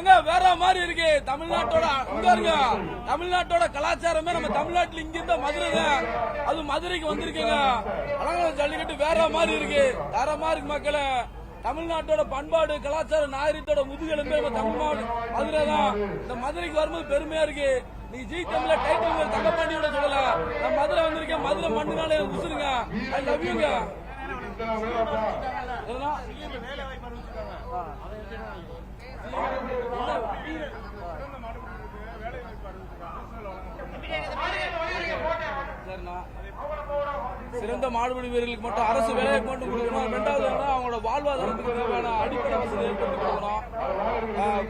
எங்க வேற மாதிரி இருக்கு. தமிழ்நாட்டோட இங்க இருங்க, தமிழ்நாட்டோட கலாச்சாரமே நம்ம தமிழ்நாட்டுல இங்க இருந்த மதுரை தான். அது மதுரைக்கு வந்திருக்குங்க. அலங்காநல்லூர் ஜல்லிக்கட்டு வேற மாதிரி இருக்கு, தரமா இருக்கு மக்களே. தமிழ்நாட்டோட பண்பாடு கலாச்சார நாகரிகத்தோட முதுகெலும்பே நம்ம தமிழ் மதுரை தான். இந்த மதுரைக்கு வரும்போது பெருமையா இருக்கு. நீ ஜி தமிழ்ல டைட்டில் தங்கப்பாண்டியோட சொல்லல, நான் மதுரை வந்திருக்கேன். மதுரை மண்ணுனாலே உசுருங்க. ஐ லவ் யூங்க. சிறந்த மாடுபிடி வீரர்களுக்கு மட்டும் அரசு வேலையை கொண்டு கொடுக்கணும். இரண்டாவது அவங்களோட வாழ்வாதாரத்துக்கு தேவையான அடிப்படை வசதி ஏற்படுத்தி கொடுக்கணும்.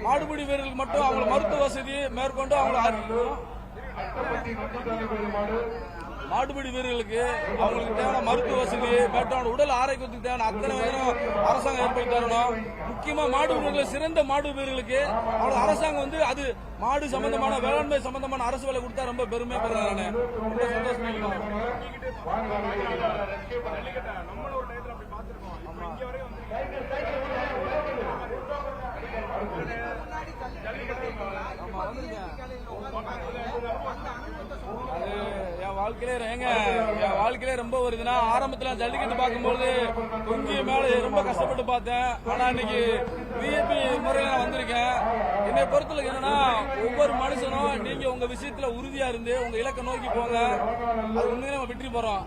மாடுபிடி வீரர்களுக்கு மட்டும் அவங்களோட மருத்துவ வசதி மேற்கொண்டு அவங்களை மாடுபிடி வீரர்களுக்கு அவங்களுக்கு தேவையான மருத்துவ வசதி மேற்கொண்டு உடல் ஆரோக்கியத்துக்கு தேவையான அத்தனை வகையும் அரசாங்கம் ஏற்படுத்தி தரணும். முக்கியமா மாடு வீரர்கள், சிறந்த மாடு வீரர்களுக்கு அவங்க அரசாங்கம் வந்து அது மாடு சம்பந்தமான வேளாண்மை சம்பந்தமான அரசு வேலை கொடுத்தா ரொம்ப பெருமையா பெறேன். ரொம்ப சந்தோஷமா என் வாழ்க்கையிலே ரொம்ப வருதுன்னா, ஆரம்பத்துல ஜல்லிக்கட்டு பார்க்கும்போது தொங்கிய மேல ரொம்ப கஷ்டப்பட்டு பார்த்தேன். ஆனா இன்னைக்கு விஐபி முறையில நான் வந்திருக்கேன். என்னை பொறுத்தவரைக்கும் என்னன்னா, ஒவ்வொரு மனுஷனும் நீங்க உங்க விஷயத்துல உறுதியா இருந்து உங்க இலக்கை நோக்கி போங்க. அது உண்மையிலே நம்ம வெற்றி போறோம்.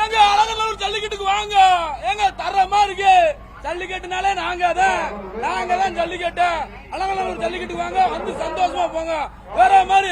ஏங்க அலங்காநல்லூர் ஜல்லிக்கட்டுக்கு வாங்க. ஏங்க தரமா இருக்கு ஜல்லிக்கட்டுனாலே நாங்க தான் ஜல்லிக்கட்டு. அலங்காநல்லூர் ஜல்லிக்கட்டுக்கு வாங்க, வந்து சந்தோஷமா போங்க. வேற மாதிரி